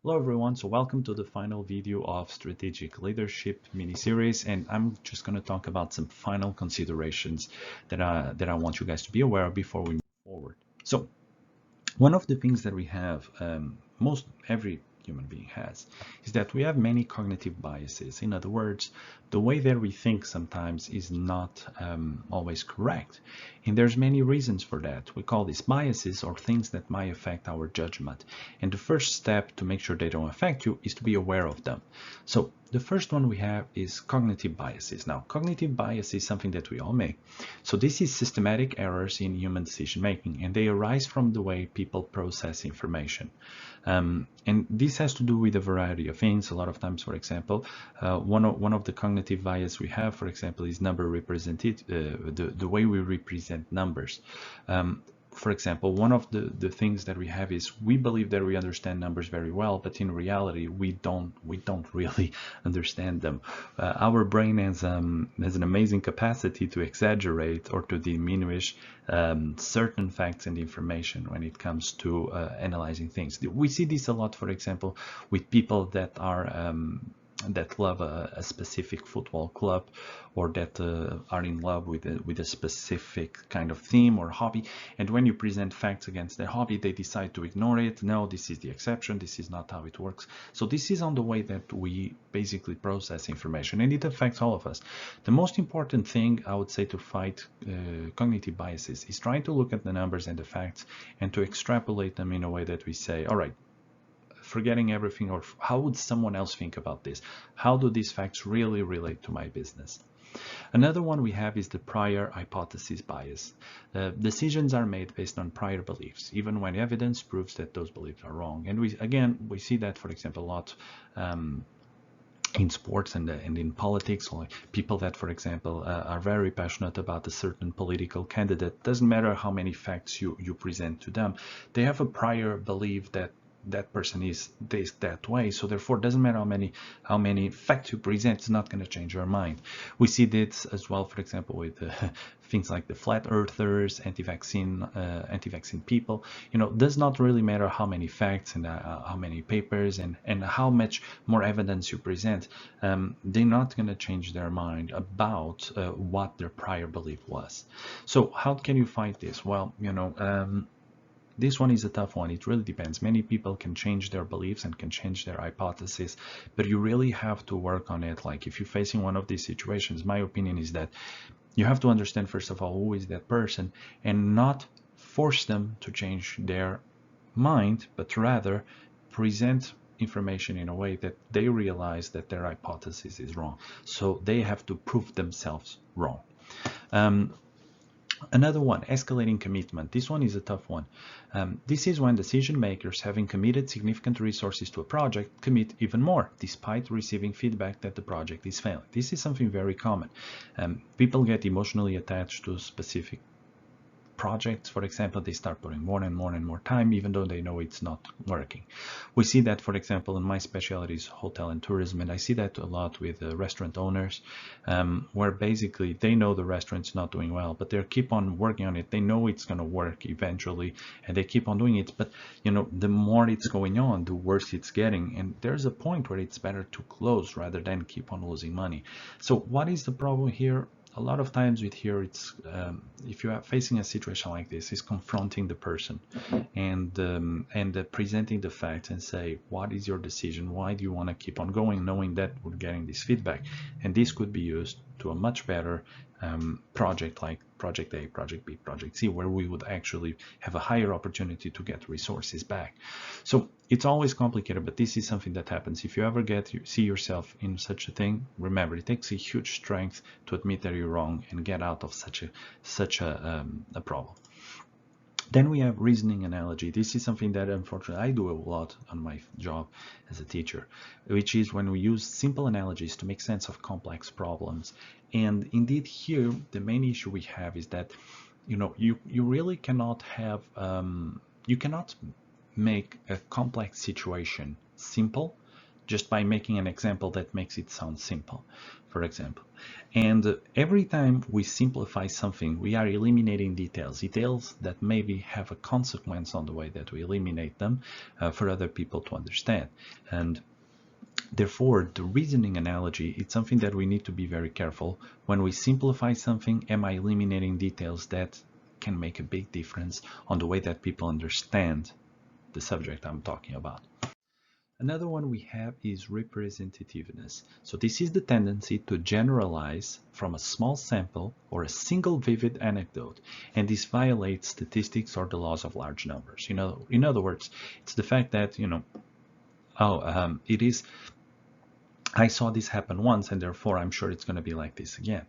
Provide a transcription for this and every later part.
Hello everyone, so welcome to the final video of Strategic Leadership mini-series, and I'm just going to talk about some final considerations that I want you guys to be aware of before we move forward. So one of the things that we have, most every human being has, is that we have many cognitive biases. In other words, the way that we think sometimes is not always correct. And there's many reasons for that. We call these biases or things that might affect our judgment. And the first step to make sure they don't affect you is to be aware of them. So the first one we have is cognitive biases. Now, cognitive bias is something that we all make. So this is systematic errors in human decision making, and they arise from the way people process information. And this has to do with a variety of things. A lot of times, for example, one of the cognitive bias we have, for example, is number represented, the way we represent numbers. For example, one of the things that we have is we believe that we understand numbers very well, but in reality, we don't really understand them. Our brain has an amazing capacity to exaggerate or to diminish certain facts and information when it comes to analyzing things. We see this a lot, for example, with people that are that love a specific football club, or that are in love with a specific kind of theme or hobby, and when you present facts against their hobby, they decide to ignore it. No, this is the exception, this is not how it works. So this is on the way that we basically process information, and it affects all of us. The most important thing I would say to fight cognitive biases is trying to look at the numbers and the facts and to extrapolate them in a way that we say, all right, forgetting everything, or how would someone else think about this? How do these facts really relate to my business? Another one we have is the prior hypothesis bias. Decisions are made based on prior beliefs, even when evidence proves that those beliefs are wrong. And we see that, for example, a lot in sports and in politics, or people that, for example, are very passionate about a certain political candidate. Doesn't matter how many facts you present to them, they have a prior belief that that person is this that way, so therefore it doesn't matter how many facts you present, it's not going to change your mind. We see this as well, for example, with things like the flat earthers, anti-vaccine people. Does not really matter how many facts and how many papers and how much more evidence you present. They're not going to change their mind about what their prior belief was. So how can you fight this? Well, this one is a tough one. It really depends. Many people can change their beliefs and can change their hypothesis, but you really have to work on it. Like, if you're facing one of these situations, my opinion is that you have to understand, first of all, who is that person, and not force them to change their mind, but rather present information in a way that they realize that their hypothesis is wrong. So they have to prove themselves wrong. Another one, escalating commitment. This one is a tough one. This is when decision makers, having committed significant resources to a project, commit even more, despite receiving feedback that the project is failing. This is something very common. People get emotionally attached to specific projects. For example, they start putting more and more time, even though they know it's not working. We see that, for example, in my specialty is hotel and tourism, and I see that a lot with restaurant owners, where basically they know the restaurant's not doing well, but they keep on working on it. They know it's going to work eventually, and they keep on doing it. But the more it's going on, the worse it's getting, and there's a point where it's better to close rather than keep on losing money. So what is the problem here? A lot of times with here, it's if you are facing a situation like this, is confronting the person and presenting the facts and say, what is your decision? Why do you want to keep on going, knowing that we're getting this feedback? And this could be used to a much better project, like project A, project B, project C, where we would actually have a higher opportunity to get resources back. So it's always complicated, but this is something that happens. If you ever see yourself in such a thing, remember, it takes a huge strength to admit that you're wrong and get out of such a problem. Then we have reasoning analogy. This is something that unfortunately I do a lot on my job as a teacher, which is when we use simple analogies to make sense of complex problems. And indeed here, the main issue we have is that, you really cannot have, you cannot make a complex situation simple just by making an example that makes it sound simple, for example. And every time we simplify something, we are eliminating details that maybe have a consequence on the way that we eliminate them for other people to understand. And therefore, the reasoning analogy, it's something that we need to be very careful. When we simplify something, am I eliminating details that can make a big difference on the way that people understand the subject I'm talking about? Another one we have is representativeness. So this is the tendency to generalize from a small sample or a single vivid anecdote, and this violates statistics or the laws of large numbers. In other words, it's the fact that, I saw this happen once, and therefore I'm sure it's going to be like this again.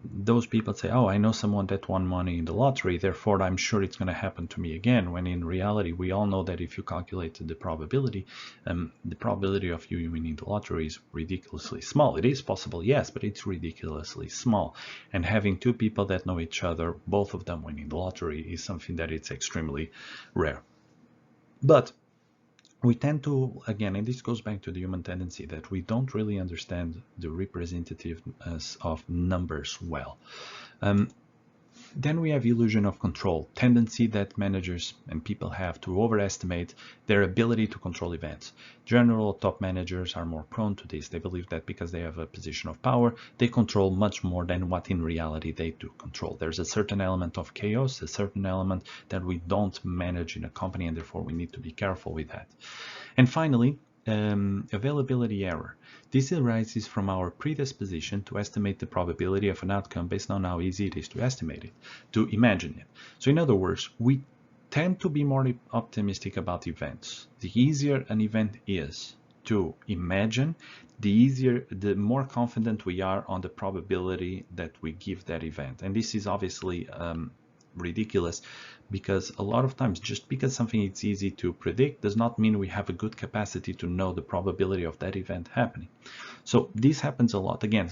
Those people say, oh, I know someone that won money in the lottery, therefore I'm sure it's going to happen to me again, when in reality we all know that if you calculate the probability of you winning the lottery is ridiculously small. It is possible, yes, but it's ridiculously small. And having two people that know each other, both of them winning the lottery, is something that it's extremely rare. But we tend to, again, and this goes back to the human tendency, that we don't really understand the representativeness of numbers well. Then we have illusion of control, tendency that managers and people have to overestimate their ability to control events. General top managers are more prone to this. They believe that because they have a position of power, they control much more than what in reality they do control. There's a certain element of chaos, a certain element that we don't manage in a company, and therefore we need to be careful with that. And finally, availability error. This arises from our predisposition to estimate the probability of an outcome based on how easy it is to estimate it, to imagine it. So in other words, we tend to be more optimistic about events. The easier an event is to imagine, the more confident we are on the probability that we give that event. And this is obviously ridiculous, because a lot of times, just because something is easy to predict does not mean we have a good capacity to know the probability of that event happening. So this happens a lot. Again,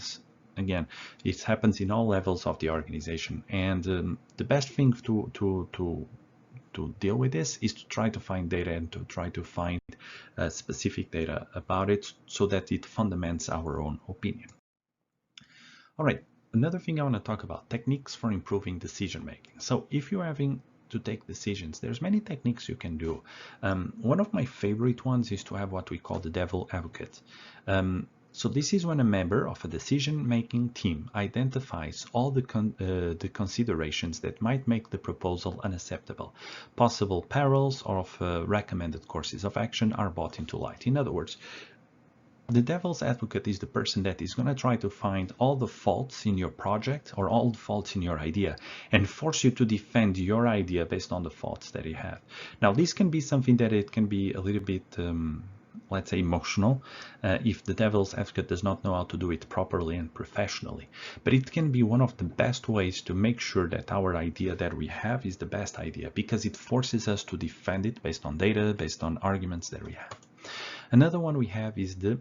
it happens in all levels of the organization, and the best thing to deal with this is to try to find data and to try to find specific data about it, so that it fundaments our own opinion. All right. Another thing I want to talk about, techniques for improving decision making. So if you're having to take decisions, there's many techniques you can do. One of my favorite ones is to have what we call the devil advocate. So this is when a member of a decision-making team identifies all the considerations that might make the proposal unacceptable. Possible perils of recommended courses of action are brought into light. In other words, the devil's advocate is the person that is going to try to find all the faults in your project or all the faults in your idea and force you to defend your idea based on the faults that you have. Now, this can be something that it can be a little bit, let's say, emotional if the devil's advocate does not know how to do it properly and professionally. But it can be one of the best ways to make sure that our idea that we have is the best idea, because it forces us to defend it based on data, based on arguments that we have. Another one we have is the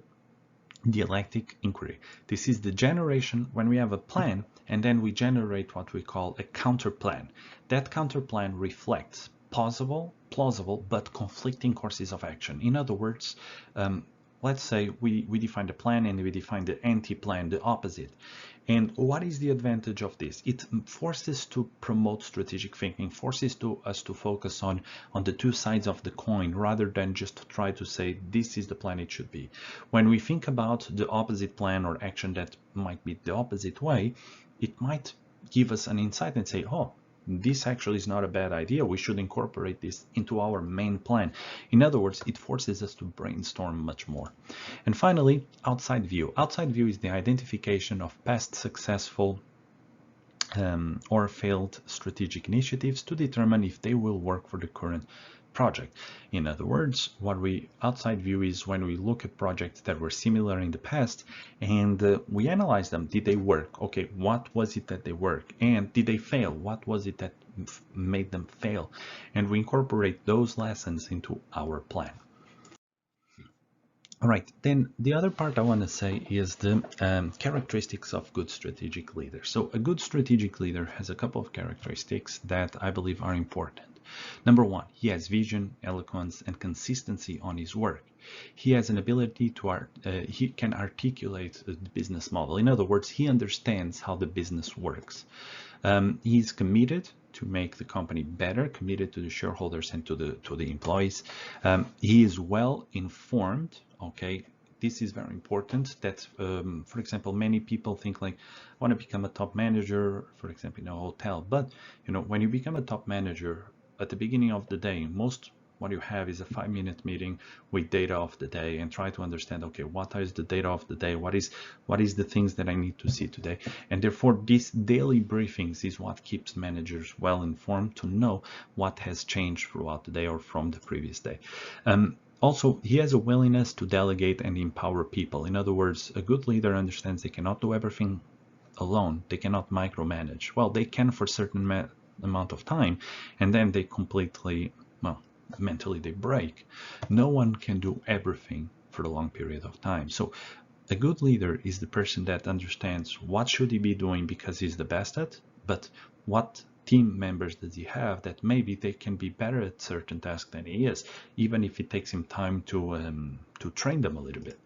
dialectic inquiry. This is the generation when we have a plan and then we generate what we call a counter plan. That counter plan reflects plausible but conflicting courses of action. In other words, let's say we define the plan and we define the anti-plan, the opposite. And what is the advantage of this? It forces to promote strategic thinking, forces us to focus on the two sides of the coin, rather than just try to say this is the plan it should be. When we think about the opposite plan or action that might be the opposite way, it might give us an insight and say, oh, this actually is not a bad idea. We should incorporate this into our main plan. In other words, it forces us to brainstorm much more. And finally, outside view. Outside view is the identification of past successful or failed strategic initiatives to determine if they will work for the current project. In other words, outside view is when we look at projects that were similar in the past and we analyze them. Did they work? Okay, what was it that they worked? And did they fail? What was it that made them fail? And we incorporate those lessons into our plan. All right, then the other part I want to say is the characteristics of good strategic leaders. So a good strategic leader has a couple of characteristics that I believe are important. Number one, he has vision, eloquence, and consistency on his work. He has an ability to he can articulate the business model. In other words, he understands how the business works. He's committed to make the company better, committed to the shareholders and to the employees. He is well informed. Okay, this is very important. That, for example, many people think like, I want to become a top manager, for example, in a hotel. But you know, when you become a top manager, at the beginning of the day, what you have is a 5-minute meeting with data of the day and try to understand, okay, what is the data of the day? What is the things that I need to see today? And therefore, these daily briefings is what keeps managers well informed to know what has changed throughout the day or from the previous day. Also, he has a willingness to delegate and empower people. In other words, a good leader understands they cannot do everything alone. They cannot micromanage. Well, they can for a certain amount of time, and then they completely, well, mentally they break. No one can do everything for a long period of time. So a good leader is the person that understands what should he be doing because he's the best at, but what team members does he have that maybe they can be better at certain tasks than he is, even if it takes him time to train them a little bit.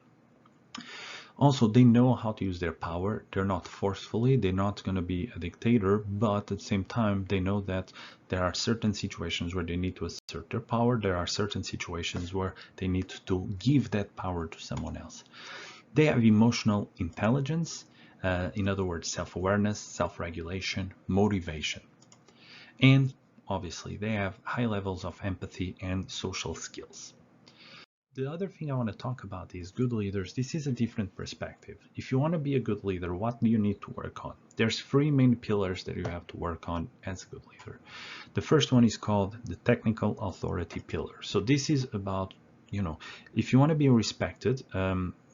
Also, they know how to use their power. They're not forcefully, they're not going to be a dictator, but at the same time, they know that there are certain situations where they need to assert their power. There are certain situations where they need to give that power to someone else. They have emotional intelligence, in other words, self-awareness, self-regulation, motivation. And obviously, they have high levels of empathy and social skills. The other thing I want to talk about is good leaders. This is a different perspective. If you want to be a good leader, what do you need to work on? There's 3 main pillars that you have to work on as a good leader. The first one is called the technical authority pillar. So this is about, you know, if you want to be respected,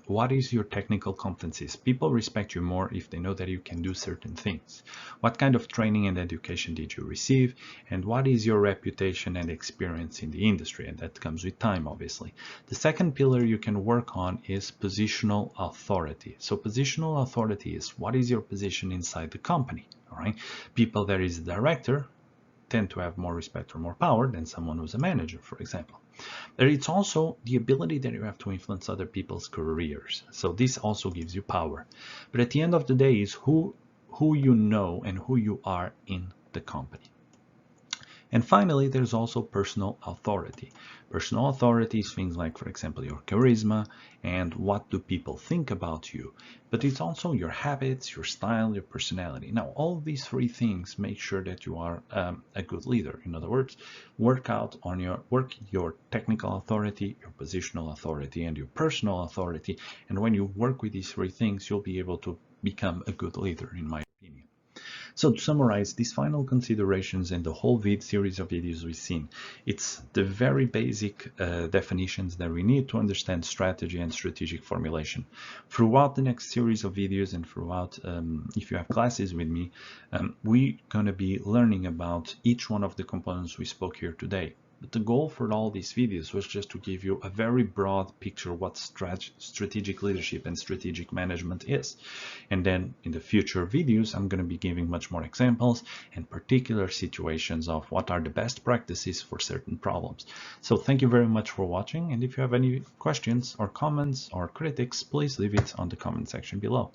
what is your technical competencies? People respect you more if they know that you can do certain things. What kind of training and education did you receive? And what is your reputation and experience in the industry? And that comes with time, obviously. The second pillar you can work on is positional authority. So positional authority is what is your position inside the company, all right? People that is a director tend to have more respect or more power than someone who's a manager, for example. But it's also the ability that you have to influence other people's careers. So this also gives you power. But at the end of the day is who you know and who you are in the company. And finally, there's also personal authority. Personal authority is things like, for example, your charisma and what do people think about you. But it's also your habits, your style, your personality. Now, all of these 3 things make sure that you are a good leader. In other words, work your technical authority, your positional authority, and your personal authority. And when you work with these 3 things, you'll be able to become a good leader, in my opinion. So to summarize these final considerations and the whole series of videos we've seen, it's the very basic definitions that we need to understand strategy and strategic formulation. Throughout the next series of videos and throughout, if you have classes with me, we're going to be learning about each one of the components we spoke here today. But the goal for all these videos was just to give you a very broad picture of what strategic leadership and strategic management is. And then in the future videos, I'm going to be giving much more examples and particular situations of what are the best practices for certain problems. So thank you very much for watching. And if you have any questions or comments or critics, please leave it on the comment section below.